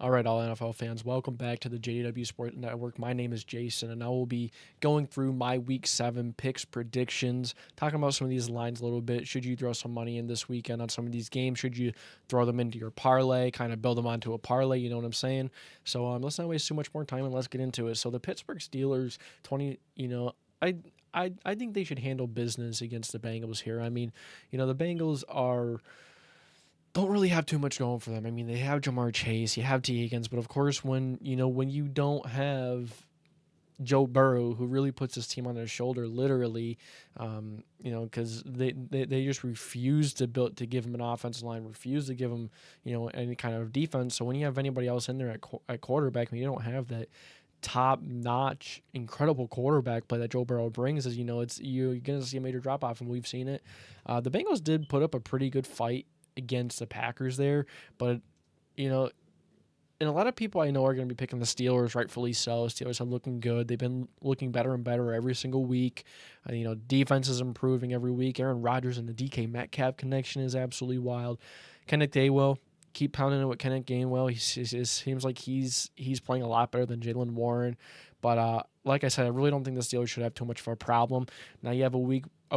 All right, all NFL fans, welcome back to the JW Sport Network. My name is Jason, and I will be going through my Week 7 picks, predictions, talking about some of these lines a little bit. Should you throw some money in this weekend on some of these games? Should you throw them into your parlay, kind of build them onto a parlay? You know what I'm saying? So let's not waste too much more time and let's get into it. So the Pittsburgh Steelers, 20, I think they should handle business against the Bengals here. I mean, the Bengals don't really have too much going for them. I mean, they have Jamar Chase, you have T. Higgins, but of course, when you don't have Joe Burrow, who really puts his team on his shoulder, literally, because they just refuse to give him an offensive line, refuse to give him any kind of defense. So when you have anybody else in there at quarterback, when you don't have that top-notch, incredible quarterback play that Joe Burrow brings, you're going to see a major drop-off, and we've seen it. The Bengals did put up a pretty good fight against the Packers there, but and a lot of people I know are going to be picking the Steelers, rightfully so. Steelers are looking good. They've been looking better and better every single week. Defense is improving every week. Aaron Rodgers and the DK Metcalf connection is absolutely wild. Kenneth Gainwell, keep pounding it with Kenneth Gainwell. It seems like he's playing a lot better than Jalen Warren. But like I said, I really don't think the Steelers should have too much of a problem. Now you have a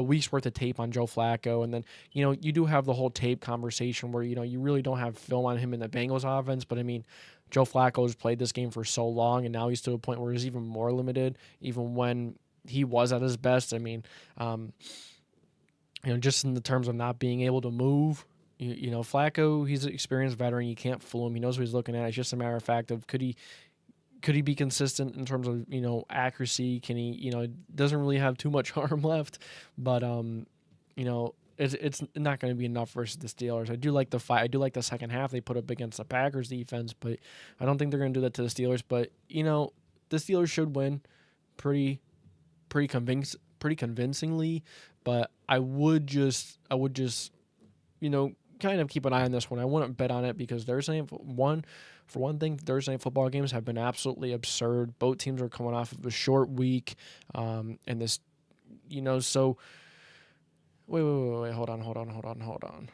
week's worth of tape on Joe Flacco, and then you do have the whole tape conversation where you really don't have film on him in the Bengals offense. But I mean, Joe Flacco has played this game for so long, and now he's to a point where he's even more limited, even when he was at his best. I mean, just in the terms of not being able to move. Flacco, he's an experienced veteran. You can't fool him. He knows what he's looking at. It's just a matter of fact of could he be consistent in terms of accuracy? Can he doesn't really have too much arm left, but it's not going to be enough versus the Steelers. I do like the fight. I do like the second half they put up against the Packers defense, but I don't think they're going to do that to the Steelers. But the Steelers should win pretty convincingly. But I would just kind of keep an eye on this one. I wouldn't bet on it because Thursday night football games have been absolutely absurd. Both teams are coming off of a short week, and this, so wait, hold on.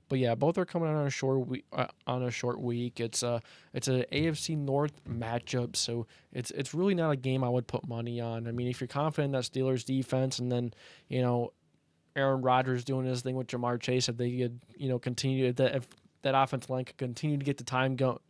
But yeah, both are coming out on a short week. It's a AFC North matchup, so it's really not a game I would put money on. I mean, if you're confident in that Steelers defense, and then Aaron Rodgers doing his thing with Jamar Chase, if they could, continue that, if that offensive line could continue to get the time go,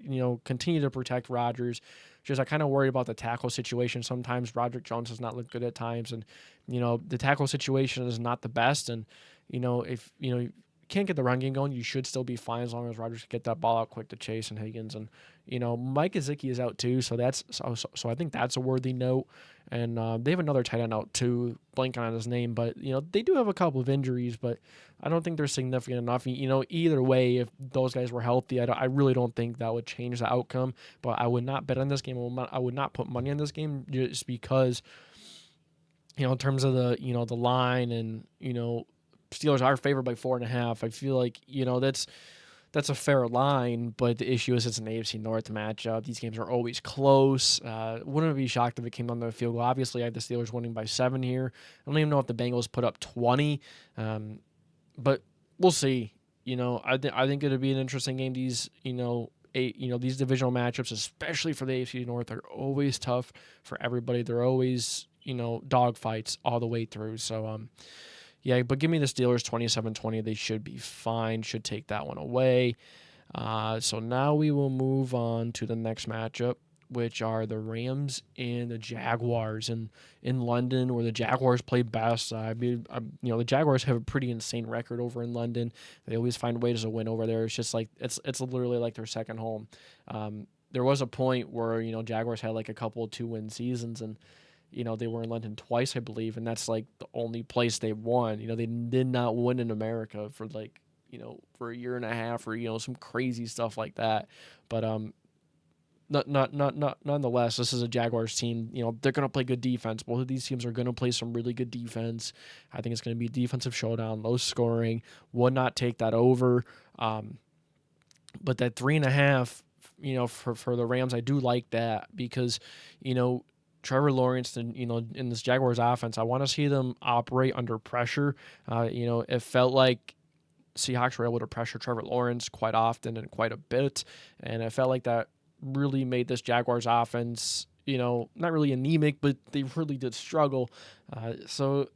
continue to protect Rodgers. Just I kind of worried about the tackle situation. Sometimes Roderick Jones has not looked good at times, and the tackle situation is not the best. And if you can't get the run game going, you should still be fine as long as Rodgers can get that ball out quick to Chase and Higgins. And Mike Gesicki is out too, so that's so I think that's a worthy note. And they have another tight end out too, blanking on his name, but they do have a couple of injuries, but I don't think they're significant enough. Either way, if those guys were healthy, I really don't think that would change the outcome. But I would not bet on this game. I would not put money on this game just because in terms of the line and Steelers are favored by 4.5. I feel like that's a fair line, but the issue is it's an AFC North matchup. These games are always close. Wouldn't be shocked if it came down to a field goal. Obviously, I have the Steelers winning by 7 here. I don't even know if the Bengals put up 20, but we'll see. I think it'll be an interesting game. These these divisional matchups, especially for the AFC North, are always tough for everybody. They're always dog fights all the way through. So yeah, but give me the Steelers 27-20. They should be fine. Should take that one away. So now we will move on to the next matchup, which are the Rams and the Jaguars in London, where the Jaguars play best. The Jaguars have a pretty insane record over in London. They always find ways to win over there. It's just like it's literally like their second home. There was a point where Jaguars had like a couple of 2-win seasons, and they were in London twice, I believe, and that's like the only place they won. They did not win in America for for a year and a half or some crazy stuff like that. But nonetheless, this is a Jaguars team. They're going to play good defense. Both of these teams are going to play some really good defense. I think it's going to be a defensive showdown, low scoring. Would not take that over. But that 3.5, for the Rams, I do like that because Trevor Lawrence and in this Jaguars offense, I want to see them operate under pressure. It felt like Seahawks were able to pressure Trevor Lawrence quite often and quite a bit, and I felt like that really made this Jaguars offense, not really anemic, but they really did struggle. So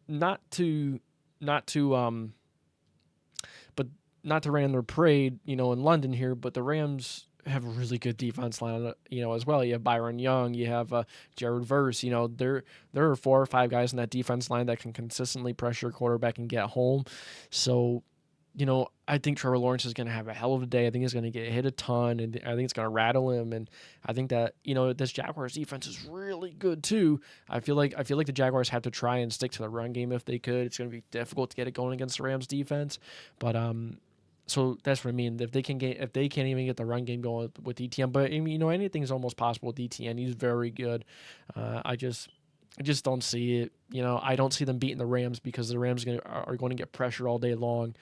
not to not to but not to rain on their parade, in London here, but the Rams have a really good defense line, as well. You have Byron Young, you have Jared Verse. There are 4 or 5 guys in that defense line that can consistently pressure a quarterback and get home. So, I think Trevor Lawrence is going to have a hell of a day. I think he's going to get hit a ton, and I think it's going to rattle him. And I think that this Jaguars defense is really good too. I feel like the Jaguars have to try and stick to the run game if they could. It's going to be difficult to get it going against the Rams defense, but so that's what I mean. If they can't even get the run game going with ETN, but I mean, anything's almost possible with ETN. He's very good. I just don't see it. I don't see them beating the Rams because the Rams are going to get pressure all day long.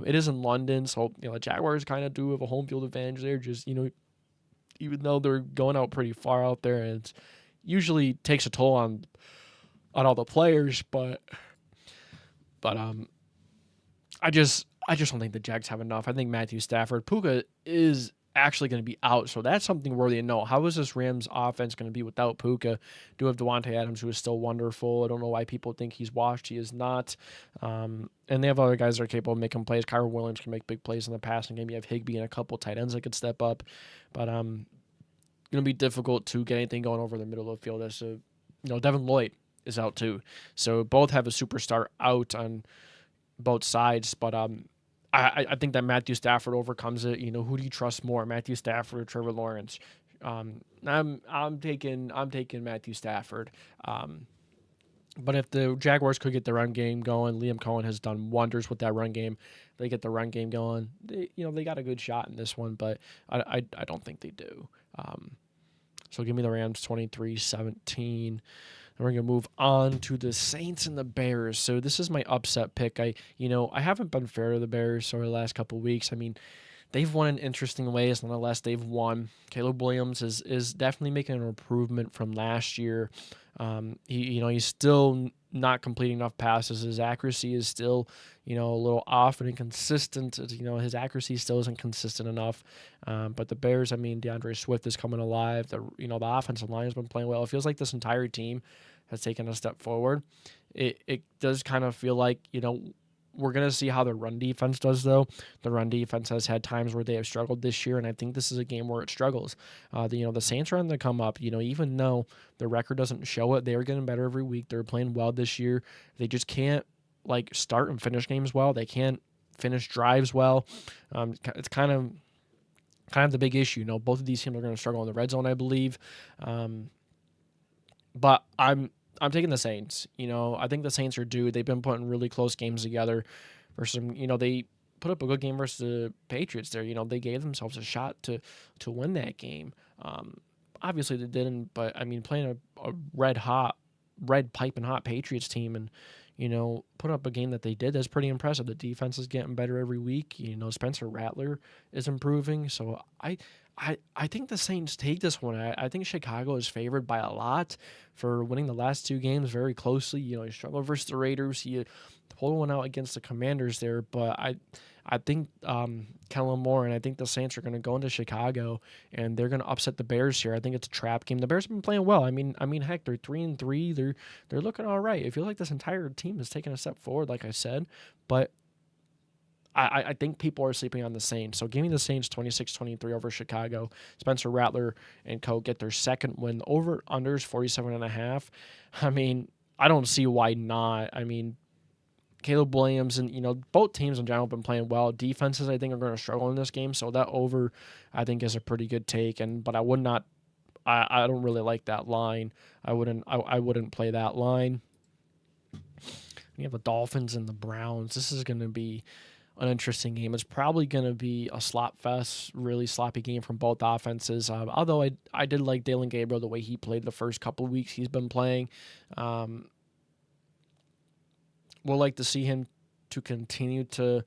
It is in London, so the Jaguars kind of do have a home field advantage there. Just even though they're going out pretty far out there, and it usually takes a toll on all the players, but I just don't think the Jags have enough. I think Matthew Stafford, Puka is actually going to be out, so that's something worthy to know. How is this Rams offense going to be without Puka? Do have Devontae Adams, who is still wonderful. I don't know why people think he's washed. He is not. And they have other guys that are capable of making plays. Kyron Williams can make big plays in the passing game. You have Higbee and a couple tight ends that could step up, but going to be difficult to get anything going over the middle of the field. So, Devin Lloyd is out too. So both have a superstar out on both sides, but I think that Matthew Stafford overcomes it. Who do you trust more, Matthew Stafford or Trevor Lawrence? I'm taking Matthew Stafford. But if the Jaguars could get the run game going, Liam Cohen has done wonders with that run game. They get the run game going. They got a good shot in this one, but I don't think they do. So give me the Rams 23-17. And we're going to move on to the Saints and the Bears. So this is my upset pick. I haven't been fair to the Bears over the last couple of weeks. I mean, they've won in interesting ways. Nonetheless, they've won. Caleb Williams is definitely making an improvement from last year. He's still not completing enough passes. His accuracy is still, a little off and inconsistent. His accuracy still isn't consistent enough. But the Bears, DeAndre Swift is coming alive. The offensive line has been playing well. It feels like this entire team has taken a step forward. It does kind of feel like, we're going to see how the run defense does, though. The run defense has had times where they have struggled this year, and I think this is a game where it struggles. The Saints are on the come up. Even though the record doesn't show it, they are getting better every week. They're playing well this year. They just can't, start and finish games well. They can't finish drives well. It's kind of the big issue. Both of these teams are going to struggle in the red zone, I believe. But I'm taking the Saints. I think the Saints are due. They've been putting really close games together versus, they put up a good game versus the Patriots there. They gave themselves a shot to win that game. Obviously they didn't, but playing a red piping hot Patriots team and, put up a game that they did, that's pretty impressive. The defense is getting better every week. Spencer Rattler is improving. So I think the Saints take this one. I think Chicago is favored by a lot for winning the last 2 games very closely. You struggle versus the Raiders. You pull one out against the Commanders there, but I think Kellen Moore and I think the Saints are going to go into Chicago and they're going to upset the Bears here. I think it's a trap game. The Bears have been playing well. Heck, they're 3-3. They're looking all right. It feels like this entire team has taken a step forward, like I said, but I think people are sleeping on the Saints. So give me the Saints 26-23 over Chicago. Spencer Rattler and co get their second win. Over unders 47.5. I don't see why not. Caleb Williams and, both teams in general have been playing well. Defenses, I think, are going to struggle in this game. So that over, I think, is a pretty good take. But I would not, I don't really like that line. I wouldn't play that line. You have the Dolphins and the Browns. This is going to be an interesting game. It's probably going to be a slop fest, really sloppy game from both offenses. Although I did like Dalen Gabriel, the way he played the first couple of weeks he's been playing. We'll like to see him to continue to,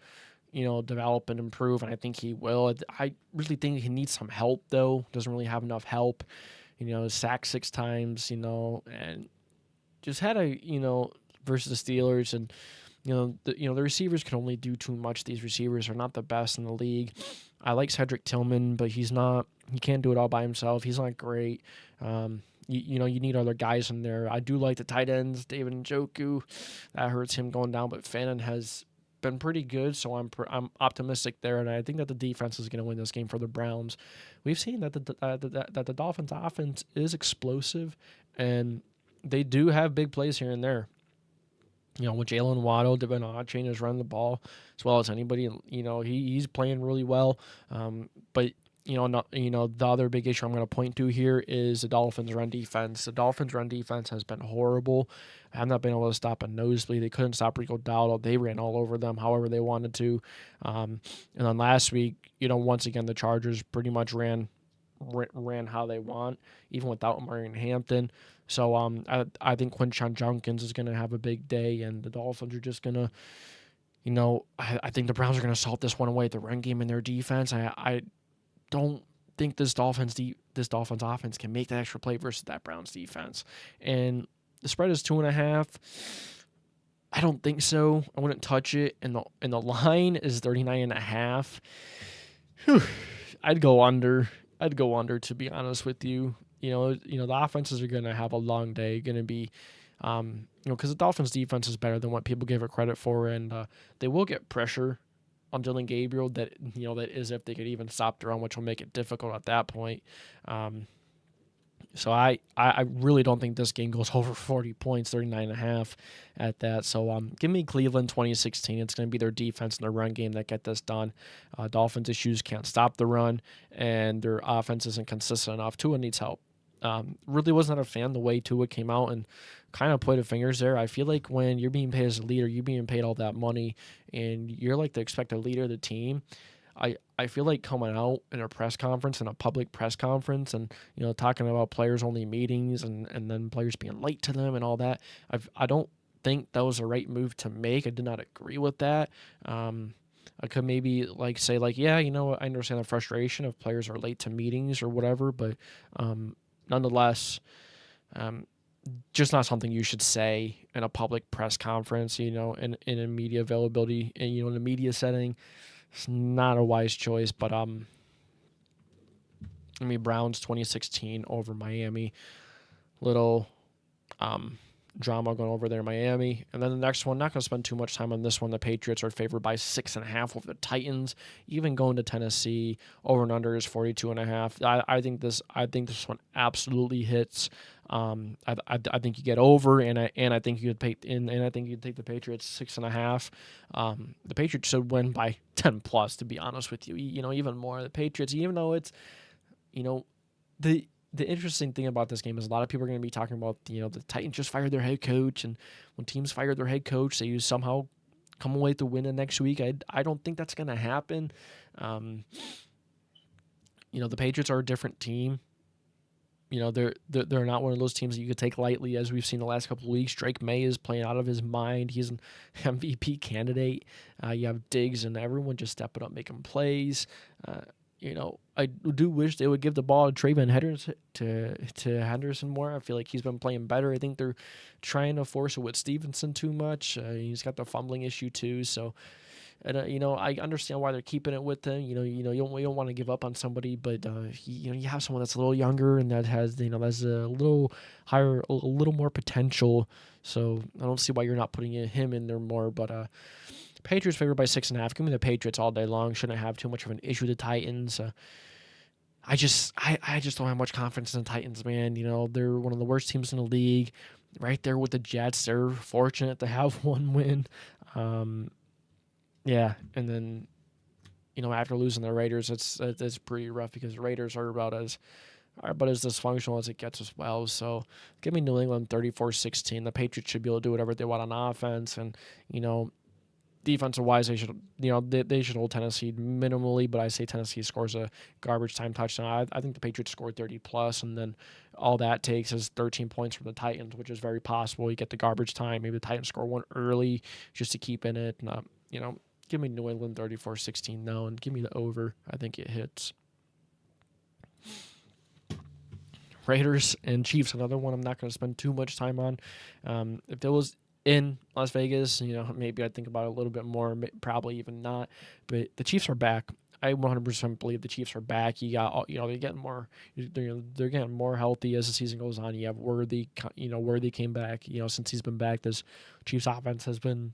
develop and improve, and I think he will. I really think he needs some help, though. Doesn't really have enough help. Sacked 6 times, and just had a, versus the Steelers, and The receivers can only do too much. These receivers are not the best in the league. I like Cedric Tillman, but he can't do it all by himself. He's not great. You need other guys in there. I do like the tight ends, David Njoku. That hurts him going down, but Fannin has been pretty good, so I'm optimistic there, and I think that the defense is going to win this game for the Browns. We've seen that the Dolphins' offense is explosive, and they do have big plays here and there. With Jalen Waddle, Devin Achane is running the ball as well as anybody. He's playing really well. But the other big issue I'm going to point to here is the Dolphins' run defense. The Dolphins' run defense has been horrible. I have not been able to stop a nosebleed. They couldn't stop Rico Dowdle. They ran all over them however they wanted to. And then last week, once again, the Chargers pretty much ran how they want, even without Marion Hampton. So I think Quinshon Judkins is going to have a big day, and the Dolphins are just going to, I think the Browns are going to salt this one away. The run game and their defense, I don't think this Dolphins offense can make that extra play versus that Browns defense. And the spread is 2.5. I don't think so. I wouldn't touch it. And the line is 39.5. I'd go under, to be honest with you. The offenses are going to have a long day. Going to be, because the Dolphins' defense is better than what people give it credit for, and they will get pressure on Dylan Gabriel. That is if they could even stop the run, which will make it difficult at that point. So I really don't think this game goes over 40 points, 39.5 at that. So give me Cleveland 2016. It's going to be their defense and their run game that get this done. Dolphins' issues can't stop the run, and their offense isn't consistent enough. Tua needs help. Really was not a fan the way Tua came out and kind of pointed fingers there. I feel like when you're being paid as a leader, you're being paid all that money, and you're like the expected leader of the team. I feel like coming out in a press conference, in a public press conference, and talking about players only meetings and then players being late to them and all that. I don't think that was the right move to make. I did not agree with that. I could maybe say yeah, I understand the frustration if players are late to meetings or whatever, but nonetheless, just not something you should say in a public press conference. In a media availability and in a media setting. It's not a wise choice, but Browns 2016 over Miami. Little drama going over there in Miami. And then the next one, not going to spend too much time on this one. The Patriots are favored by 6.5 over the Titans. Even going to Tennessee, over and under is 42.5. I think this one absolutely hits. I think you get over, and I think you could pay, and I think you could take the Patriots 6.5. The Patriots should win by 10 plus. To be honest with you, even more. The Patriots, even though it's, the interesting thing about this game is a lot of people are going to be talking about, the Titans just fired their head coach, and when teams fire their head coach, they somehow come away to win the next week. I don't think that's going to happen. The Patriots are a different team. They're not one of those teams that you could take lightly, as we've seen the last couple of weeks. Drake May is playing out of his mind. He's an MVP candidate. You have Diggs and everyone just stepping up, making plays. I do wish they would give the ball to Trayvon Henderson more. I feel like he's been playing better. I think they're trying to force it with Stevenson too much. He's got the fumbling issue too. So, and I understand why they're keeping it with him. You don't want to give up on somebody, but you have someone that's a little younger and that has that's a little higher, a little more potential. So I don't see why you're not putting him in there more. But Patriots favored by 6.5. Give me the Patriots all day long. Shouldn't have too much of an issue with the Titans. I just don't have much confidence in the Titans, man. They're one of the worst teams in the league, right there with the Jets. They're fortunate to have one win. Yeah, and then after losing the Raiders, it's pretty rough because the Raiders are about as dysfunctional as it gets as well. So give me New England 34-16. The Patriots should be able to do whatever they want on offense, and defensive wise, they should hold Tennessee minimally, but I say Tennessee scores a garbage time touchdown. I think the Patriots score 30 plus, and then all that takes is 13 points from the Titans, which is very possible. You get the garbage time, maybe the Titans score one early just to keep in it. Give me New England 34-16 now, and give me the over. I think it hits. Raiders and Chiefs, another one I'm not going to spend too much time on. If it was in Las Vegas. Maybe I'd think about it a little bit more, probably even not. But the Chiefs are back. I 100% believe the Chiefs are back. You got, they're getting more, they're getting more healthy as the season goes on. You have Worthy, Worthy came back. Since he's been back, this Chiefs offense has been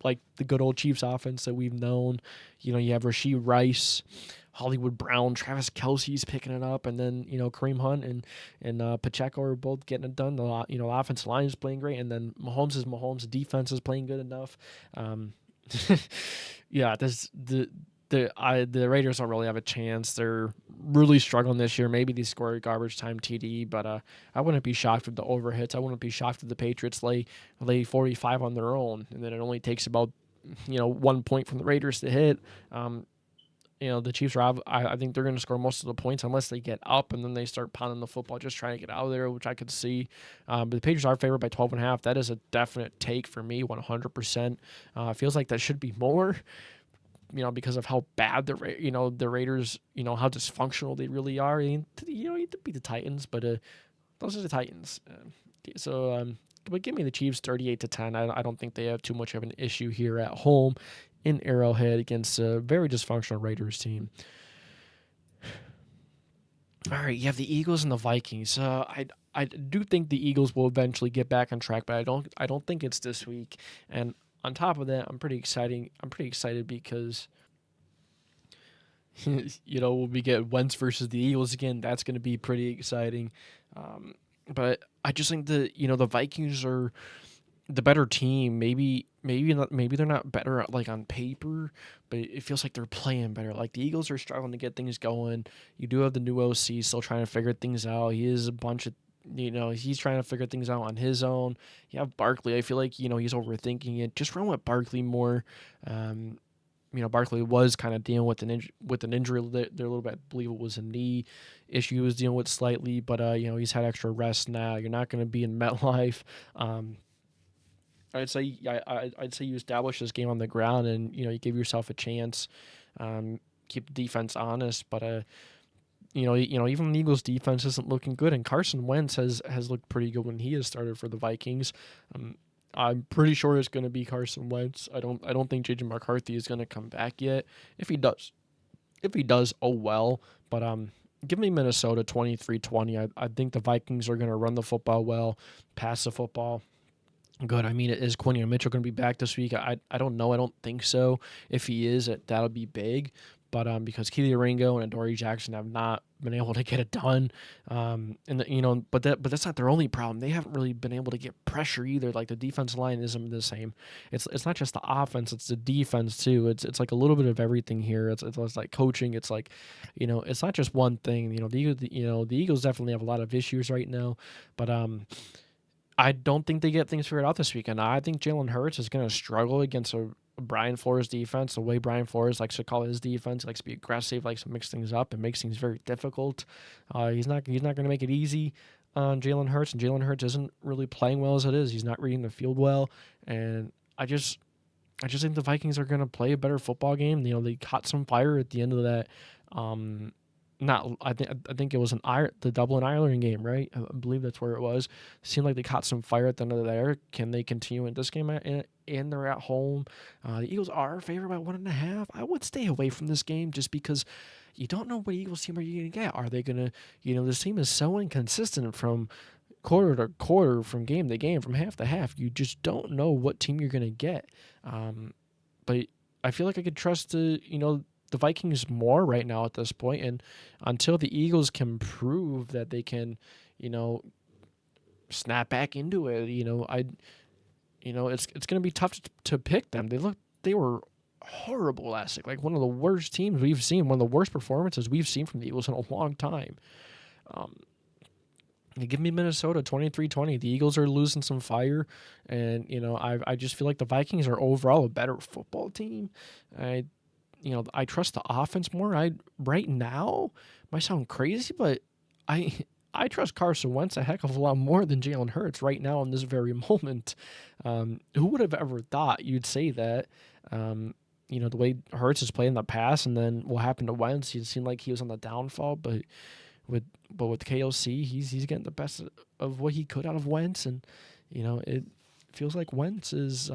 like the good old Chiefs offense that we've known. You have Rashee Rice, Hollywood Brown, Travis Kelce's picking it up, and then Kareem Hunt and Pacheco are both getting it done. The offensive line is playing great, and then Mahomes' defense is playing good enough. Yeah, the Raiders don't really have a chance. They're really struggling this year. Maybe they score a garbage time TD, but I wouldn't be shocked with the overhits. I wouldn't be shocked if the Patriots lay 45 on their own, and then it only takes about 1 point from the Raiders to hit. The Chiefs are. I think they're going to score most of the points unless they get up and then they start pounding the football, just trying to get out of there, which I could see. But the Patriots are favored by 12.5. That is a definite take for me, 100%. Feels like that should be more. Because of how bad the Raiders, how dysfunctional they really are. You need to beat the Titans, but those are the Titans. But give me the Chiefs 38-10. I don't think they have too much of an issue here at home in Arrowhead against a very dysfunctional Raiders team. All right, you have the Eagles and the Vikings. I do think the Eagles will eventually get back on track, but I don't think it's this week. And on top of that, I'm pretty excited because we get Wentz versus the Eagles again. That's going to be pretty exciting. But I just think the Vikings are the better team. Maybe they're not better like on paper, but it feels like they're playing better. Like the Eagles are struggling to get things going. You do have the new OC still trying to figure things out. He is a bunch of he's trying to figure things out on his own. You have Barkley. I feel like he's overthinking it. Just run with Barkley more. Barkley was kind of dealing with an injury there a little bit. I believe it was a knee issue he was dealing with slightly, but he's had extra rest now. You're not going to be in MetLife. I'd say you establish this game on the ground and you give yourself a chance. Keep the defense honest, but even the Eagles' defense isn't looking good, and Carson Wentz has looked pretty good when he has started for the Vikings. I'm pretty sure it's going to be Carson Wentz. I don't think J.J. McCarthy is going to come back yet. If he does, oh well. But give me Minnesota 23-20. I think the Vikings are going to run the football well, pass the football good. I mean, is Quinion Mitchell going to be back this week? I don't know. I don't think so. If he is, that'll be big. But because Keely Ringo and Adoree Jackson have not been able to get it done, but that's not their only problem. They haven't really been able to get pressure either. Like the defense line isn't the same. It's not just the offense; it's the defense too. It's like a little bit of everything here. It's like coaching. It's like, it's not just one thing. The Eagles definitely have a lot of issues right now, but I don't think they get things figured out this weekend. I think Jalen Hurts is going to struggle against a Brian Flores defense, the way Brian Flores likes to call his defense, likes to be aggressive, likes to mix things up, and makes things very difficult. He's not going to make it easy on Jalen Hurts, and Jalen Hurts isn't really playing well as it is. He's not reading the field well, and I just think the Vikings are going to play a better football game. They caught some fire at the end of that. I think it was the Dublin Ireland game, right? I believe that's where it was. It seemed like they caught some fire at the end of there. Can they continue in this game? And they're at home. The Eagles are favored by 1.5. I would stay away from this game just because you don't know what Eagles team are you going to get. Are they going to, this team is so inconsistent from quarter to quarter, from game to game, from half to half. You just don't know what team you're going to get. But I feel like I could trust the Vikings more right now at this point, and until the Eagles can prove that they can, snap back into it, it's going to be tough to pick them. They were horrible last week, like one of the worst teams we've seen, one of the worst performances we've seen from the Eagles in a long time. Give me Minnesota 23-20. The Eagles are losing some fire, and I just feel like the Vikings are overall a better football team. I trust the offense more. Right now might sound crazy, but I trust Carson Wentz a heck of a lot more than Jalen Hurts right now in this very moment. Who would have ever thought you'd say that? The way Hurts has played in the past, and then what happened to Wentz, it seemed like he was on the downfall. But with KOC, he's getting the best of what he could out of Wentz, and It feels like Wentz is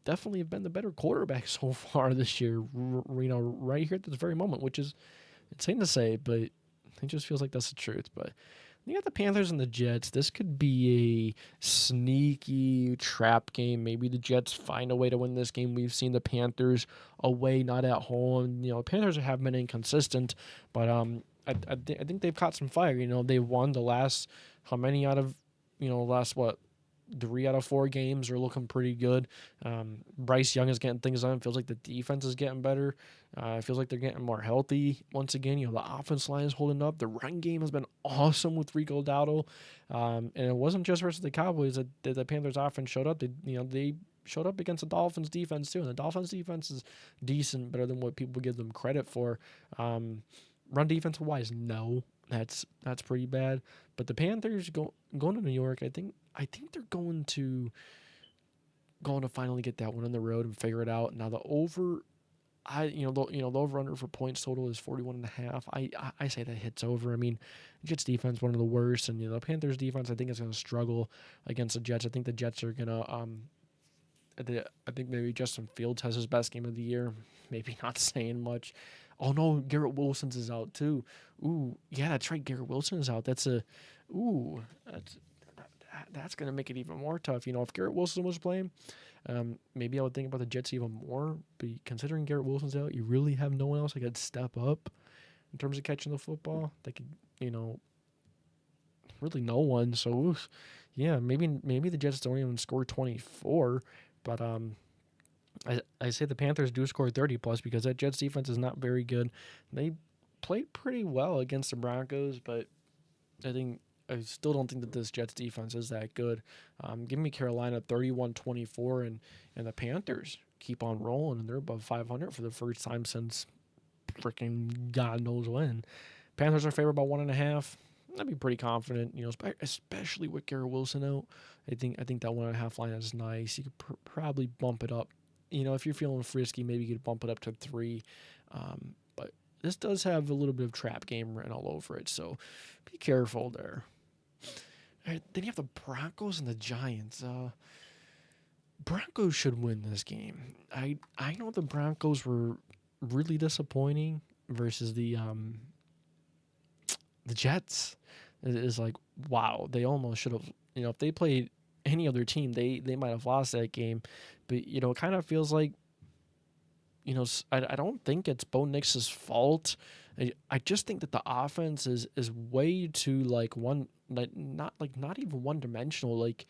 definitely been the better quarterback so far this year. Right here at this very moment, which is insane to say, but it just feels like that's the truth. But you got the Panthers and the Jets. This could be a sneaky trap game. Maybe the Jets find a way to win this game. We've seen the Panthers away, not at home. Panthers have been inconsistent, but I think they've caught some fire. They've won the last how many out of last what 3 out of 4 games are looking pretty good. Bryce Young is getting things done. It feels like the defense is getting better. It feels like they're getting more healthy once again. The offense line is holding up. The run game has been awesome with Rico Dowdle. And it wasn't just versus the Cowboys that the Panthers offense showed up. They showed up against the Dolphins defense too. And the Dolphins defense is decent, better than what people give them credit for. Run defense wise, no. That's pretty bad. But the Panthers going to New York, I think they're going to finally get that one on the road and figure it out. Now the over, the over under for points total is 41.5. I say that hits over. I mean, Jets defense one of the worst, and the Panthers defense I think is going to struggle against the Jets. I think the Jets are gonna I think maybe Justin Fields has his best game of the year. Maybe not saying much. Oh no, Garrett Wilson's is out too. Ooh, yeah, that's right. Garrett Wilson is out. That's gonna make it even more tough. If Garrett Wilson was playing, maybe I would think about the Jets even more. But considering Garrett Wilson's out, you really have no one else that could step up in terms of catching the football. They could, really no one. So, yeah, maybe the Jets don't even score 24. But I say the Panthers do score 30 plus because that Jets defense is not very good. They played pretty well against the Broncos, but I still don't think that this Jets defense is that good. Give me Carolina 31-24, and the Panthers keep on rolling, and they're above 500 for the first time since freaking God knows when. Panthers are favored by 1.5. I'd be pretty confident, especially with Garrett Wilson out. I think that 1.5 line is nice. You could probably bump it up. If you're feeling frisky, maybe you could bump it up to 3. But this does have a little bit of trap game written all over it, so be careful there. Then you have the Broncos and the Giants. Broncos should win this game. I know the Broncos were really disappointing versus the Jets. It is like, wow, they almost should have. If they played any other team, they might have lost that game. But it kind of feels like, I don't think it's Bo Nix's fault. I just think that the offense is way too not even one dimensional. Like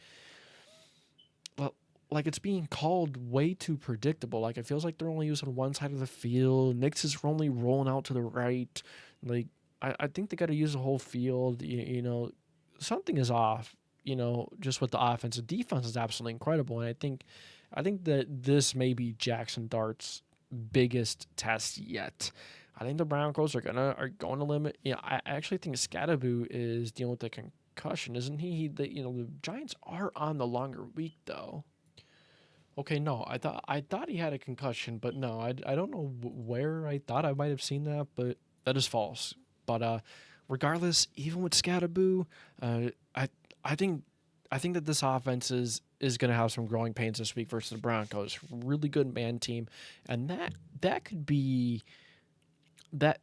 it's being called way too predictable. Like it feels like they're only using one side of the field. Nix is only rolling out to the right. Like I think they got to use the whole field. Something is off. Just with the offense. The defense is absolutely incredible, and I think that this may be Jackson Dart's biggest test yet. I think the Broncos are going to limit. I actually think Scadaboo is dealing with a concussion, isn't he? The Giants are on the longer week though. Okay, no, I thought he had a concussion, but no, I don't know where I thought I might have seen that, but that is false. But regardless, even with Scadaboo, I think that this offense is going to have some growing pains this week versus the Broncos. Really good man team, and that could be an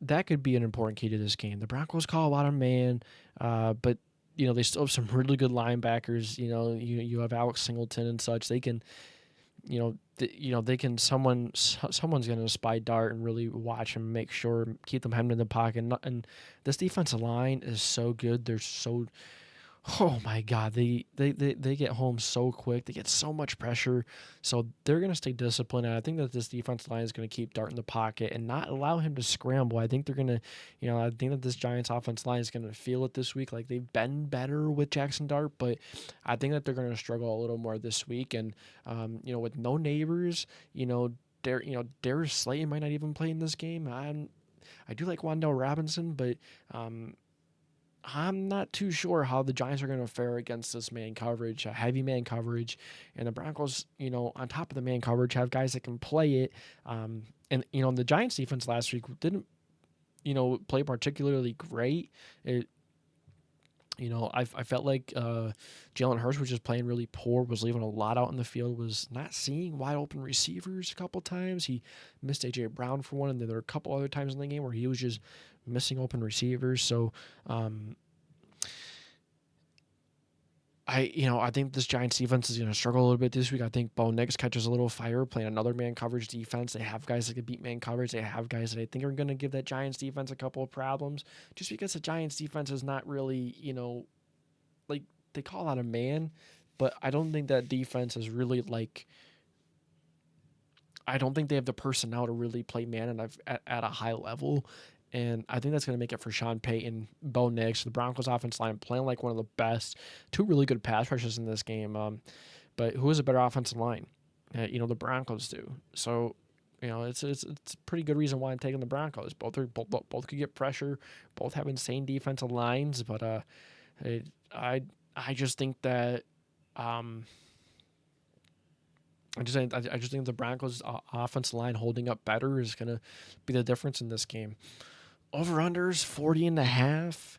important key to this game. The Broncos call a lot of man, but they still have some really good linebackers. You have Alex Singleton and such. They can, they can. Someone's going to spy dart and really watch them, make sure keep them hemmed in the pocket. And this defensive line is so good. They're so. Oh my God, they get home so quick. They get so much pressure, so they're gonna stay disciplined. And I think that this defensive line is gonna keep Dart in the pocket and not allow him to scramble. I think they're gonna, I think that this Giants offense line is gonna feel it this week. Like they've been better with Jackson Dart, but I think that they're gonna struggle a little more this week. And with no neighbors, Darius Slayton might not even play in this game. I do like Wan'Dale Robinson, but I'm not too sure how the Giants are going to fare against this man coverage, a heavy man coverage, and the Broncos, on top of the man coverage, have guys that can play it. And the Giants defense last week didn't, play particularly great. I felt like Jalen Hurts was just playing really poor, was leaving a lot out in the field, was not seeing wide open receivers a couple times. He missed A.J. Brown for one, and then there were a couple other times in the game where he was just missing open receivers. So I think this Giants defense is going to struggle a little bit this week. I think Bo Nix catches a little fire playing another man coverage defense. They have guys that can beat man coverage. They have guys that I think are going to give that Giants defense a couple of problems just because the Giants defense is not really, like they call out a man, but I don't think that defense is really like, I don't think they have the personnel to really play man at a high level. And I think that's going to make it for Sean Payton, Bo Nix, the Broncos offense line playing like one of the best, two really good pass rushers in this game. But who has a better offensive line? The Broncos do. So, it's a pretty good reason why I'm taking the Broncos. Both could get pressure. Both have insane defensive lines, but I just think that I just think the Broncos offensive line holding up better is going to be the difference in this game. Over-unders, 40.5.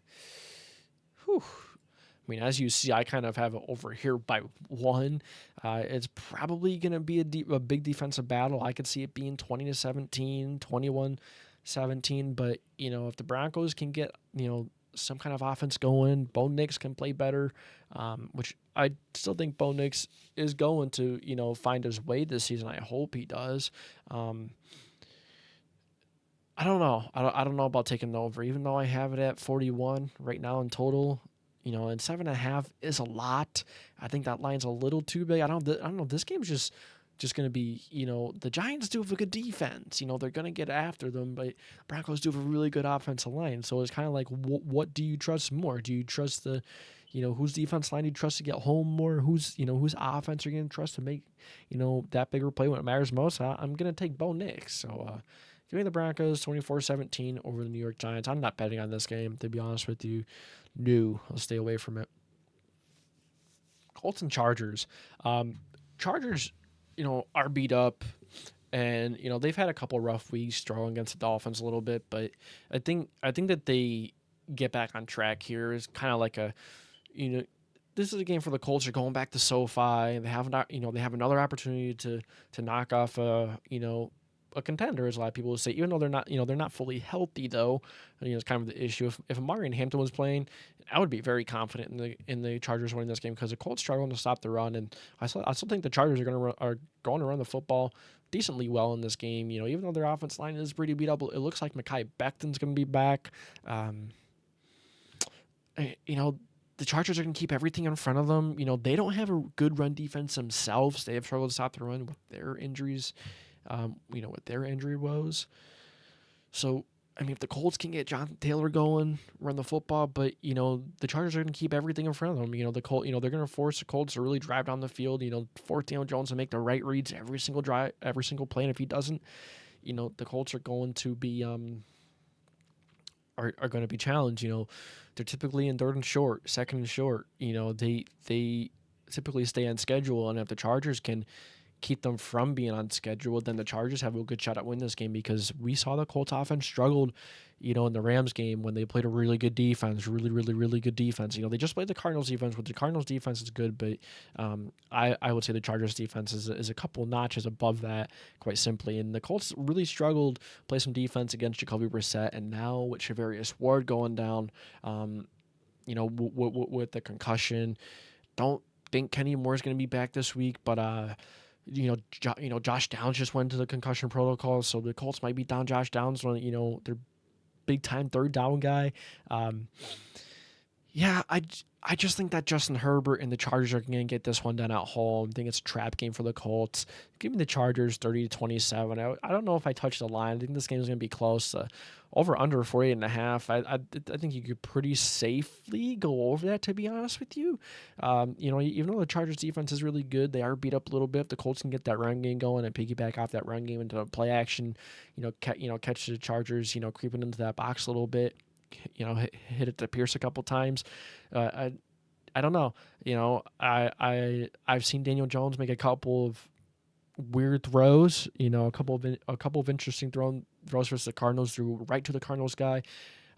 Whew. I mean, as you see, I kind of have it over here by one. It's probably going to be a big defensive battle. I could see it being 20-17, 21-17. But, if the Broncos can get, some kind of offense going, Bo Nix can play better, which I still think Bo Nix is going to, find his way this season. I hope he does. I don't know. I don't know about taking the over, even though I have it at 41 right now in total. And 7.5 is a lot. I think that line's a little too big. I don't know. This game's just going to be, the Giants do have a good defense. They're going to get after them, but Broncos do have a really good offensive line. So it's kind of like, what do you trust more? Do you trust the, whose defense line do you trust to get home more? Whose offense are you going to trust to make, that bigger play when it matters most? I'm going to take Bo Nix. So, give me the Broncos 24-17 over the New York Giants. I'm not betting on this game, to be honest with you. No, I'll stay away from it. Colts and Chargers. Chargers, are beat up, and they've had a couple rough weeks struggling against the Dolphins a little bit, but I think that they get back on track here. Is kind of like this is a game for the Colts. Are going back to SoFi. They have not, they have another opportunity to knock off a contender, as a lot of people would say, even though they're not fully healthy, though. It's kind of the issue. If Amari and Hampton was playing, I would be very confident in the Chargers winning this game because the Colts struggling to stop the run, and I still think the Chargers are going to run the football decently well in this game. Even though their offense line is pretty beat up, it looks like Mekhi Becton's going to be back. The Chargers are going to keep everything in front of them. They don't have a good run defense themselves. They have struggled to stop the run with their injuries. With their injury woes. So, if the Colts can get Jonathan Taylor going, run the football, but, the Chargers are going to keep everything in front of them. They're going to force the Colts to really drive down the field, force Daniel Jones to make the right reads every single drive, every single play. And if he doesn't, the Colts are going to be, are going to be challenged. They're typically in third and short, second and short. They typically stay on schedule. And if the Chargers can keep them from being on schedule, then the Chargers have a good shot at winning this game because we saw the Colts offense struggled, in the Rams game when they played a really good defense, really, really, really good defense. They just played the Cardinals defense, but the Cardinals defense is good, but I would say the Chargers defense is a couple notches above that, quite simply. And the Colts really struggled, play some defense against Jacoby Brissett, and now with Charvarius Ward going down, with the concussion, don't think Kenny Moore is going to be back this week, but Josh Downs just went to the concussion protocol, so the Colts might be down Josh Downs when their big time third down guy. I just think that Justin Herbert and the Chargers are going to get this one done at home. I think it's a trap game for the Colts. Give me the Chargers 30-27. I don't know if I touch the line. I think this game is going to be close. Over under 48.5. I think you could pretty safely go over that, to be honest with you. Even though the Chargers defense is really good, they are beat up a little bit. If the Colts can get that run game going and piggyback off that run game into play action, catch the Chargers, creeping into that box a little bit. Hit it to Pierce a couple times. I don't know. I've seen Daniel Jones make a couple of weird throws. A couple of interesting throws versus the Cardinals, threw right to the Cardinals guy.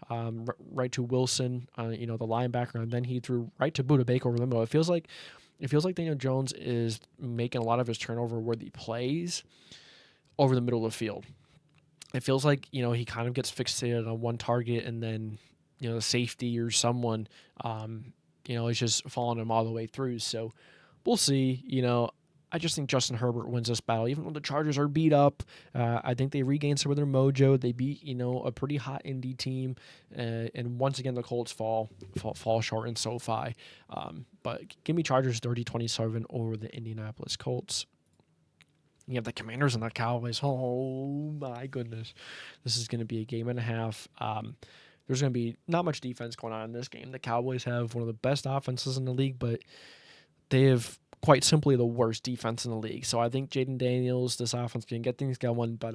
right to Wilson, the linebacker, and then he threw right to Budda Baker over the middle. It feels like Daniel Jones is making a lot of his turnover-worthy plays over the middle of the field. It feels like, he kind of gets fixated on one target, and then, the safety or someone, is just following him all the way through. So we'll see. I just think Justin Herbert wins this battle. Even though the Chargers are beat up, I think they regain some of their mojo. They beat, a pretty hot Indy team. And once again, the Colts fall short in SoFi. But give me Chargers 30-27 over the Indianapolis Colts. You have the Commanders and the Cowboys. Oh, my goodness. This is going to be a game and a half. There's going to be not much defense going on in this game. The Cowboys have one of the best offenses in the league, but they have quite simply the worst defense in the league. So I think Jaden Daniels, this offense can get things going, but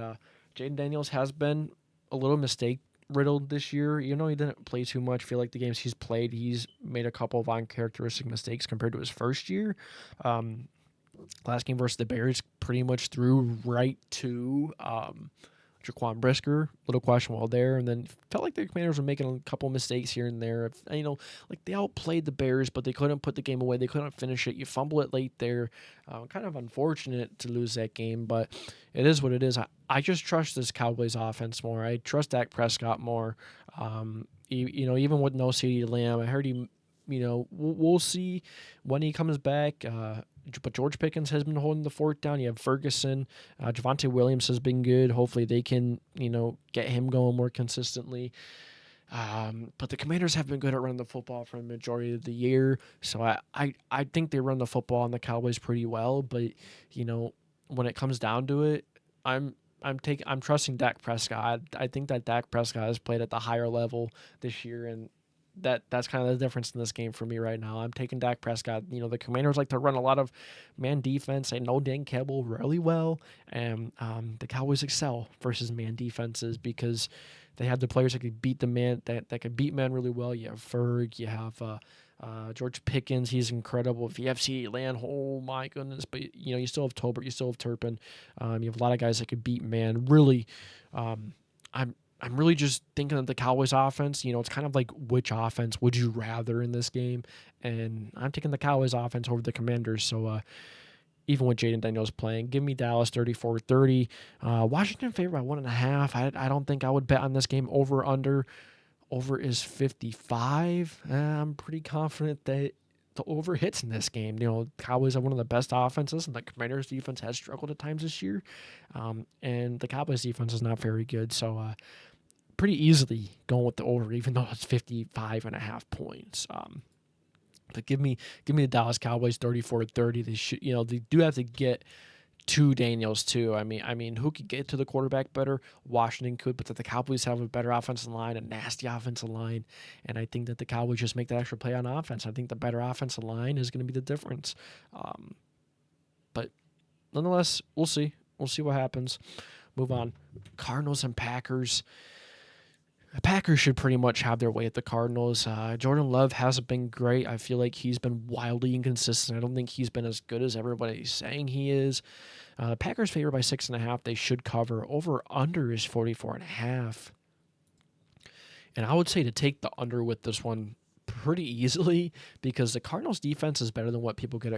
Jaden Daniels has been a little mistake-riddled this year. He didn't play too much. I feel like the games he's played, he's made a couple of uncharacteristic mistakes compared to his first year. Last game versus the Bears, pretty much threw right to Jaquan Brisker. Little questionable there. And then felt like the Commanders were making a couple mistakes here and there. They outplayed the Bears, but they couldn't put the game away. They couldn't finish it. You fumble it late there. Kind of unfortunate to lose that game, but it is what it is. I just trust this Cowboys offense more. I trust Dak Prescott more. Even with no CeeDee Lamb, I heard he, we'll see when he comes back. But George Pickens has been holding the fort down. You have Ferguson. Javonte Williams has been good. Hopefully they can, get him going more consistently. But the Commanders have been good at running the football for the majority of the year. So I think they run the football on the Cowboys pretty well. But, when it comes down to it, I'm trusting Dak Prescott. I think that Dak Prescott has played at the higher level this year, and that's kind of the difference in this game for me right now. I'm taking Dak Prescott. The Commanders like to run a lot of man defense. I know Dan Campbell really well, and the Cowboys excel versus man defenses because they have the players that could beat the man that could beat man really well. You have Ferg, you have George Pickens. He's incredible. If you have CeeDee Lamb, oh my goodness! But you still have Tolbert, you still have Turpin. You have a lot of guys that could beat man. Really, I'm really just thinking of the Cowboys offense. It's kind of like which offense would you rather in this game? And I'm taking the Cowboys offense over the Commanders. So even with Jaden Daniels playing, give me Dallas 34-30. Washington favored by 1.5. I don't think I would bet on this game over under. Over is 55. I'm pretty confident that the over hits in this game. Cowboys have one of the best offenses, and the Commanders defense has struggled at times this year. And the Cowboys defense is not very good. So pretty easily going with the over, even though it's 55.5 points. But give me the Dallas Cowboys 34-30. They should, they do have to get to Daniels too. I mean, who could get to the quarterback better? Washington could, but the Cowboys have a better offensive line, a nasty offensive line, and I think that the Cowboys just make that extra play on offense. I think the better offensive line is going to be the difference. But nonetheless, we'll see. We'll see what happens. Move on. Cardinals and Packers. The Packers should pretty much have their way at the Cardinals. Jordan Love hasn't been great. I feel like he's been wildly inconsistent. I don't think he's been as good as everybody's saying he is. Packers favored by 6.5. They should cover. Over under is 44.5. And I would say to take the under with this one pretty easily because the Cardinals defense is better than what people give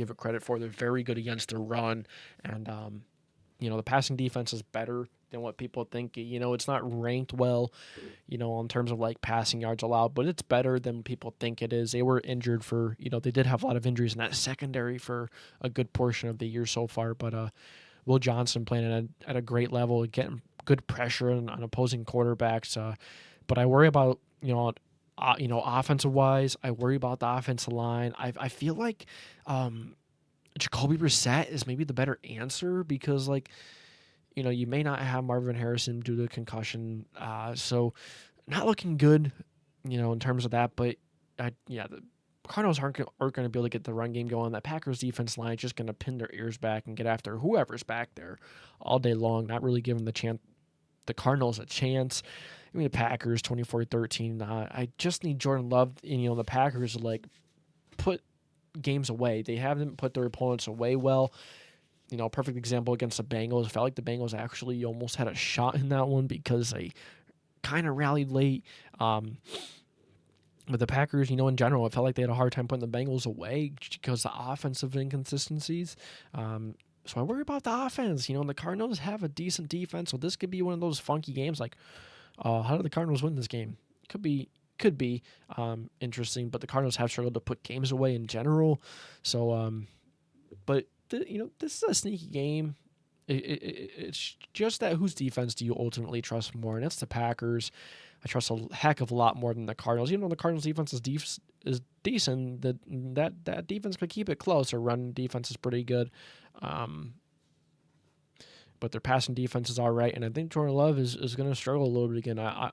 it credit for. They're very good against the run, and the passing defense is better than what people think. It's not ranked well, in terms of like passing yards allowed, but it's better than people think it is. They were injured for, they did have a lot of injuries in that secondary for a good portion of the year so far, but Will Johnson playing at a great level, getting good pressure on opposing quarterbacks. But I worry about, offensive wise, I worry about the offensive line. I feel like Jacoby Brissett is maybe the better answer because, you may not have Marvin Harrison due to concussion. So not looking good, in terms of that. But, the Cardinals aren't going to be able to get the run game going. That Packers defense line is just going to pin their ears back and get after whoever's back there all day long, not really giving the Cardinals a chance. The Packers 24-13. I just need Jordan Love and, the Packers to, put games away. They haven't put their opponents away well. Perfect example against the Bengals. I felt like the Bengals actually almost had a shot in that one because they kind of rallied late. But the Packers, in general, it felt like they had a hard time putting the Bengals away because of the offensive inconsistencies. So I worry about the offense. The Cardinals have a decent defense, so this could be one of those funky games. Like, how did the Cardinals win this game? Could be interesting, but the Cardinals have struggled to put games away in general. So, this is a sneaky game. It's just that whose defense do you ultimately trust more? And it's the Packers. I trust a heck of a lot more than the Cardinals. Even though the Cardinals' defense is decent, that defense could keep it close. Their run defense is pretty good, but their passing defense is all right. And I think Jordan Love is going to struggle a little bit again. I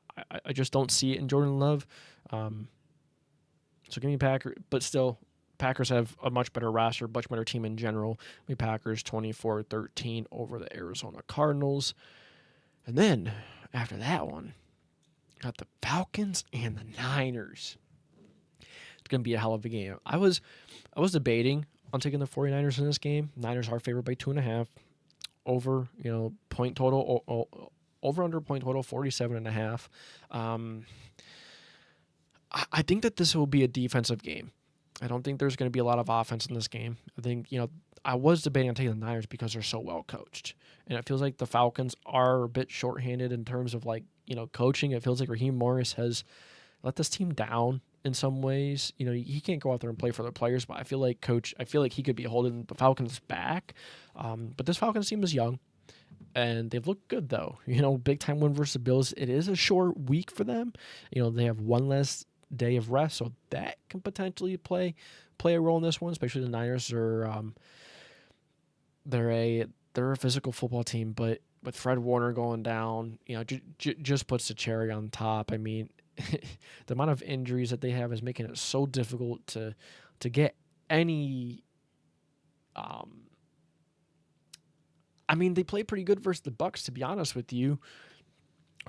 just don't see it in Jordan Love. So give me Packers, but still, Packers have a much better roster, much better team in general. We Packers 24-13 over the Arizona Cardinals. And then after that one, got the Falcons and the Niners. It's going to be a hell of a game. I was debating on taking the 49ers in this game. Niners are favored by 2.5. Over, point total, over under point total, 47.5. I think that this will be a defensive game. I don't think there's going to be a lot of offense in this game. I think, I was debating on taking the Niners because they're so well coached. And it feels like the Falcons are a bit shorthanded in terms of coaching. It feels like Raheem Morris has let this team down in some ways. He can't go out there and play for their players, but I feel like he could be holding the Falcons back. But this Falcons team is young, and they've looked good though. Big time win versus the Bills. It is a short week for them. They have one less day of rest, so that can potentially play a role in this one. Especially the Niners are they're a physical football team, but with Fred Warner going down, just puts the cherry on top. I mean, the amount of injuries that they have is making it so difficult to get any. They play pretty good versus the Bucs, to be honest with you.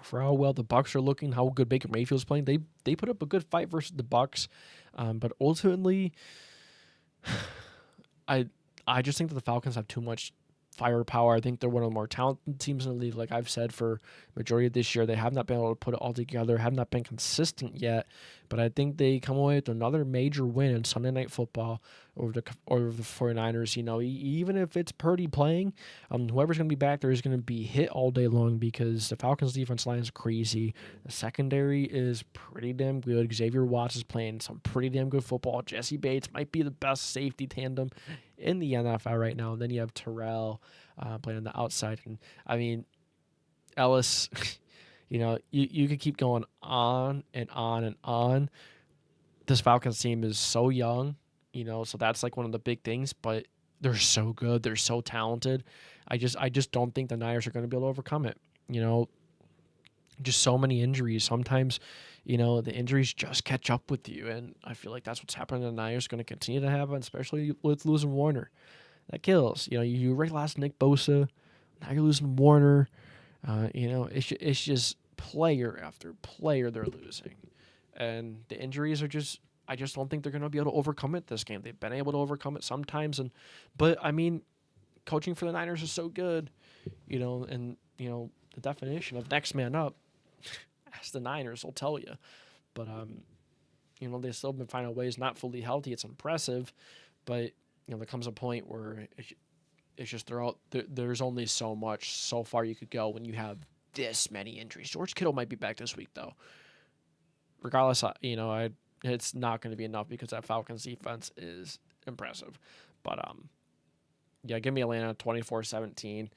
For how well the Bucs are looking, how good Baker Mayfield's playing, they put up a good fight versus the Bucs, but ultimately, I just think that the Falcons have too much firepower. I think they're one of the more talented teams in the league. Like I've said for majority of this year, they have not been able to put it all together, have not been consistent yet. But I think they come away with another major win in Sunday Night Football over the 49ers. Even if it's Purdy playing, whoever's going to be back there is going to be hit all day long because the Falcons' defense line is crazy. The secondary is pretty damn good. Xavier Watts is playing some pretty damn good football. Jesse Bates might be the best safety tandem in the NFL right now. And then you have Terrell playing on the outside. And Ellis, you could keep going on and on and on. This Falcons team is so young, so that's one of the big things, but they're so good. They're so talented. I just don't think the Niners are going to be able to overcome it. Just so many injuries. Sometimes, the injuries just catch up with you, and I feel like that's what's happening to the Niners, going to continue to happen, especially with losing Warner. That kills. You already lost Nick Bosa. Now you're losing Warner. It's just player after player they're losing. And the injuries are I just don't think they're going to be able to overcome it this game. They've been able to overcome it sometimes. But coaching for the Niners is so good, and, the definition of next man up, ask the Niners, will tell you. But, they've still been finding ways not fully healthy. It's impressive. But, there comes a point where it's just there's only so far you could go when you have this many injuries. George Kittle might be back this week, though. Regardless, it's not going to be enough because that Falcons defense is impressive. But, give me Atlanta 24-17.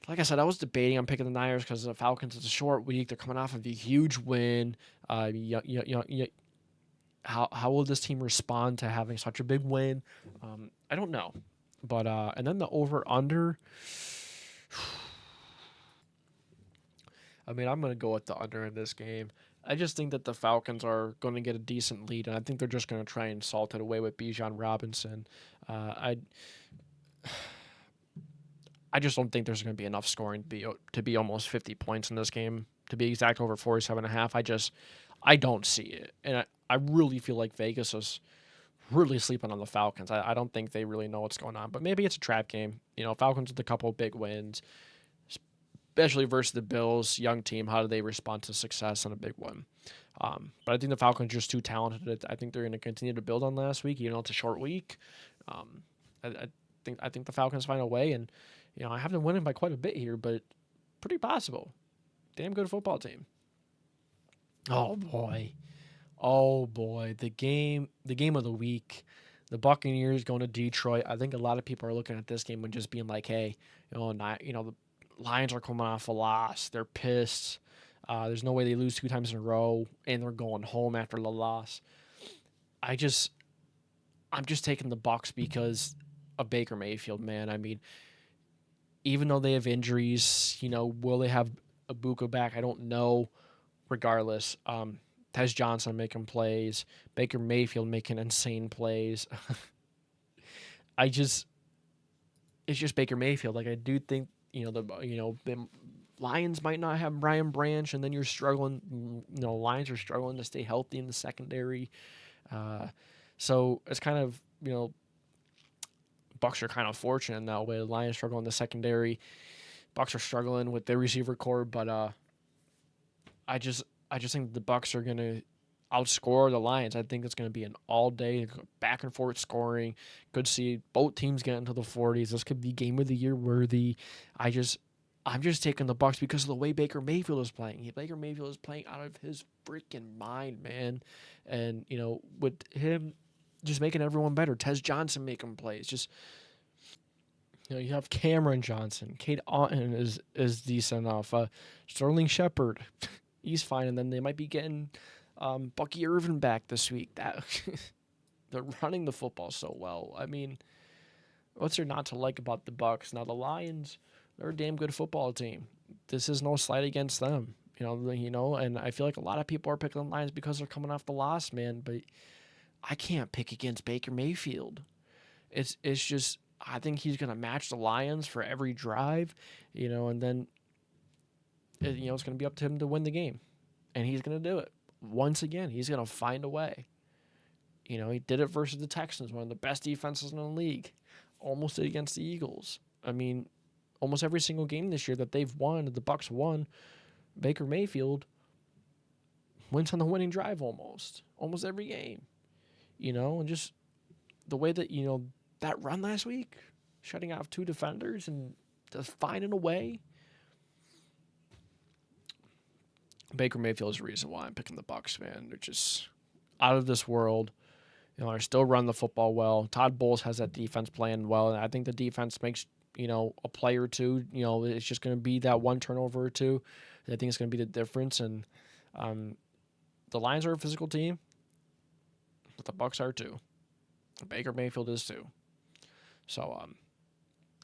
Like I said, I was debating on picking the Niners because the Falcons, it's a short week. They're coming off of a huge win. How will this team respond to having such a big win? I don't know. But, and then the over-under. I'm going to go with the under in this game. I just think that the Falcons are going to get a decent lead, and I think they're just going to try and salt it away with Bijan Robinson. I just don't think there's going to be enough scoring to be almost 50 points in this game. To be exact, over 47.5. I don't see it, and I really feel like Vegas is really sleeping on the Falcons. I don't think they really know what's going on, but maybe it's a trap game. Falcons with a couple of big wins. especially versus the Bills, young team. How do they respond to success on a big one? But I think the Falcons are just too talented. I think they're going to continue to build on last week. You know, it's a short week. Um, I think the Falcons find a way, and I have them winning by quite a bit here, but pretty possible. Damn good football team. Oh boy, the game of the week. The Buccaneers going to Detroit. I think a lot of people are looking at this game and just being like, "Hey, the Lions are coming off a loss. They're pissed. There's no way they lose 2 times in a row, and they're going home after the loss." I'm just taking the Bucs because of Baker Mayfield, man. I mean, even though they have injuries, will they have Ibuka back? I don't know. Regardless, Tez Johnson making plays, Baker Mayfield making insane plays. It's just Baker Mayfield. Like, I do think the Lions might not have Brian Branch, and then you're struggling. Lions are struggling to stay healthy in the secondary. So it's kind of Bucs are kind of fortunate in that way. The Lions struggle in the secondary. Bucs are struggling with their receiver core, but I just think the Bucs are gonna outscore the Lions. I think it's gonna be an all day back and forth scoring. Could see both teams get into the 40s. This could be game of the year worthy. I'm just taking the Bucs because of the way Baker Mayfield is playing. Baker Mayfield is playing out of his freaking mind, man. And with him just making everyone better. Tez Johnson making plays. Just you have Cameron Johnson, Kate Otten is decent enough. Sterling Shepard, he's fine, and then they might be getting Bucky Irvin back this week. That they're running the football so well. I mean, what's there not to like about the Bucs? Now the Lions, they're a damn good football team. This is no slight against them. And I feel like a lot of people are picking the Lions because they're coming off the loss, man. But I can't pick against Baker Mayfield. It's just I think he's gonna match the Lions for every drive, and then it's gonna be up to him to win the game, and he's gonna do it once again. He's gonna find a way. He did it versus the Texans, one of the best defenses in the league. Almost did it against the Eagles. I mean, almost every single game this year that they've won, the Bucs won, Baker Mayfield wins on the winning drive almost every game. And just the way that, that run last week, shutting out 2 defenders and just finding a way. Baker Mayfield is the reason why I'm picking the Bucs, man. They're just out of this world. They still run the football well. Todd Bowles has that defense playing well, and I think the defense makes, a play or two. It's just going to be that one turnover or two. I think it's going to be the difference. And the Lions are a physical team, but the Bucs are too. Baker Mayfield is too. So,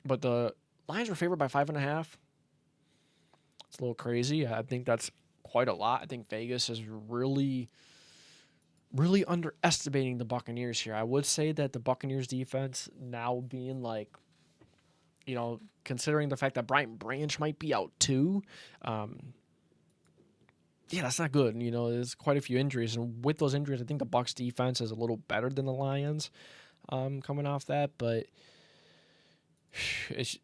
but the Lions are favored by 5.5. It's a little crazy. I think that's quite a lot. I think Vegas is really, really underestimating the Buccaneers here. I would say that the Buccaneers defense now being considering the fact that Brian Branch might be out too. That's not good. There's quite a few injuries, and with those injuries, I think the Bucs defense is a little better than the Lions, coming off that. But it's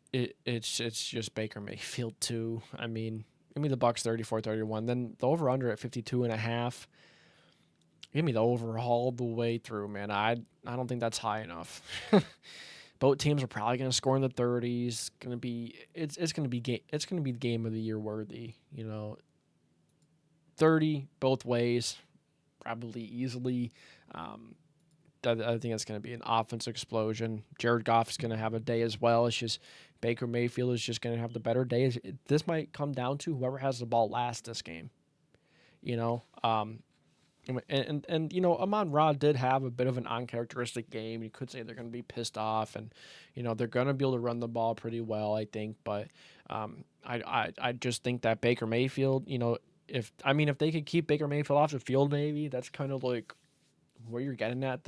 just Baker Mayfield too. I mean, give me the Bucs 34-31. Then the over/under at 52.5. Give me the over all the way through, man. I don't think that's high enough. Both teams are probably going to score in the 30s. It's going to be the game of the year worthy. 30 both ways, probably easily. I think it's going to be an offense explosion. Jared Goff is going to have a day as well. It's just Baker Mayfield is just going to have the better day. This might come down to whoever has the ball last this game. And Amon-Ra did have a bit of an uncharacteristic game. You could say they're going to be pissed off, and they're going to be able to run the ball pretty well, I think. But I just think that Baker Mayfield, if they could keep Baker Mayfield off the field, maybe that's kind of like where you're getting at.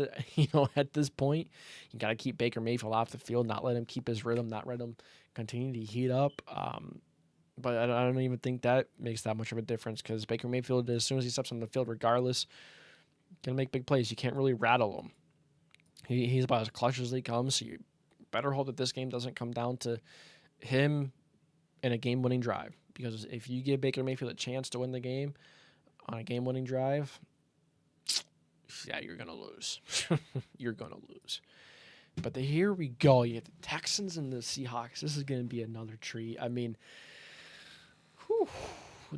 At this point, you got to keep Baker Mayfield off the field, not let him keep his rhythm, not let him continue to heat up. But I don't even think that makes that much of a difference because Baker Mayfield, as soon as he steps on the field, regardless, can make big plays. You can't really rattle him. He's about as clutch as he comes. So you better hope that this game doesn't come down to him in a game-winning drive. because if you give Baker Mayfield a chance to win the game on a game-winning drive, yeah, you're going to lose. You're going to lose. But here we go. You get the Texans and the Seahawks. This is going to be another treat. I mean,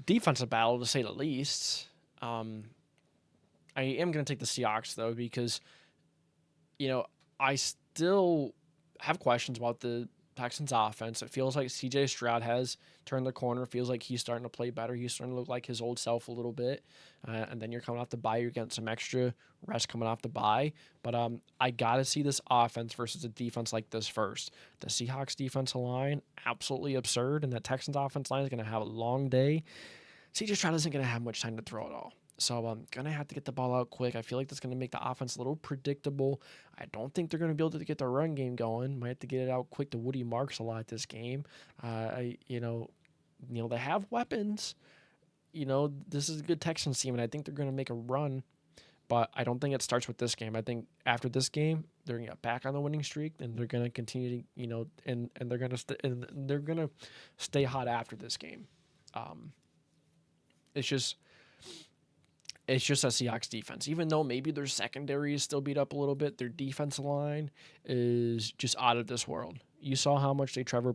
defensive battle to say the least. I am going to take the Seahawks, though, because, I still have questions about the Texans offense. It feels like CJ Stroud has turned the corner. It feels like he's starting to play better. He's starting to look like his old self a little bit. And then you're coming off the bye. You're getting some extra rest coming off the bye. But I got to see this offense versus a defense like this first. The Seahawks defensive line, absolutely absurd. And that Texans offense line is going to have a long day. CJ Stroud isn't going to have much time to throw it all. So I'm going to have to get the ball out quick. I feel like that's going to make the offense a little predictable. I don't think they're going to be able to get the run game going. Might have to get it out quick to Woody Marks a lot this game. They have weapons. This is a good Texans team, and I think they're going to make a run. But I don't think it starts with this game. I think after this game, they're going to get back on the winning streak, and they're going to continue to, and they're going to stay hot after this game. It's just a Seahawks defense. Even though maybe their secondary is still beat up a little bit, their defensive line is just out of this world. You saw how much they Trevor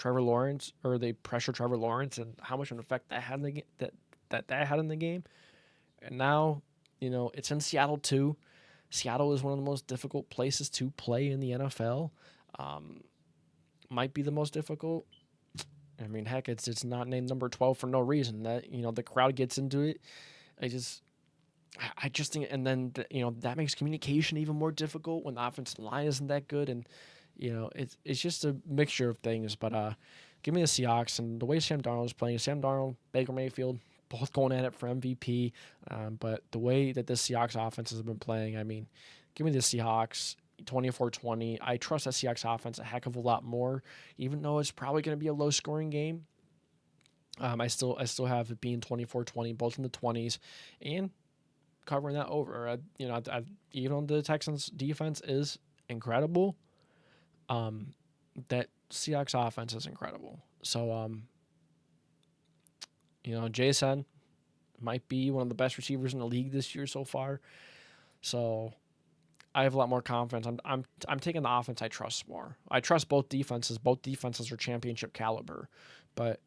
Lawrence, or they pressure Trevor Lawrence, and how much of an effect that had in the that had in the game. And now, it's in Seattle too. Seattle is one of the most difficult places to play in the NFL. Might be the most difficult. I mean, heck, it's not named number 12 for no reason. That the crowd gets into it. I just think, and then that makes communication even more difficult when the offensive line isn't that good, and it's just a mixture of things. But give me the Seahawks, and the way Sam Darnold is playing, Sam Darnold, Baker Mayfield, both going at it for MVP. But the way that the Seahawks offense has been playing, I mean, give me the Seahawks 24-20. I trust that Seahawks offense a heck of a lot more, even though it's probably going to be a low scoring game. I still have it being 24-20, both in the 20s, and covering that over. Even though the Texans defense is incredible, that Seahawks offense is incredible. So, Jason might be one of the best receivers in the league this year so far. So I have a lot more confidence. I'm taking the offense I trust more. I trust both defenses. Both defenses are championship caliber, but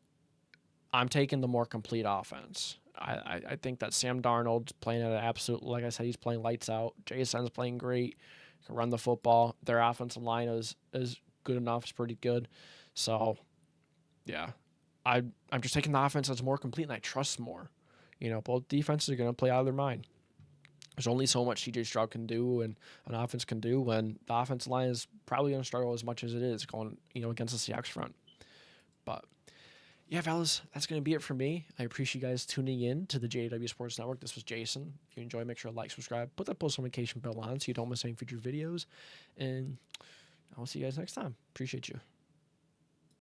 I'm taking the more complete offense. I think that Sam Darnold's playing at an absolute, like I said, he's playing lights out. Jason's playing great. Can run the football. Their offensive line is good enough. It's pretty good. So, yeah, I'm just taking the offense that's more complete, and I trust more. Both defenses are going to play out of their mind. There's only so much CJ Stroud can do and an offense can do when the offensive line is probably going to struggle as much as it is going, against the Seahawks front. But yeah, fellas, that's going to be it for me. I appreciate you guys tuning in to the JW Sports Network. This was Jason. If you enjoy, make sure to like, subscribe, put that post notification bell on so you don't miss any future videos. And I'll see you guys next time. Appreciate you.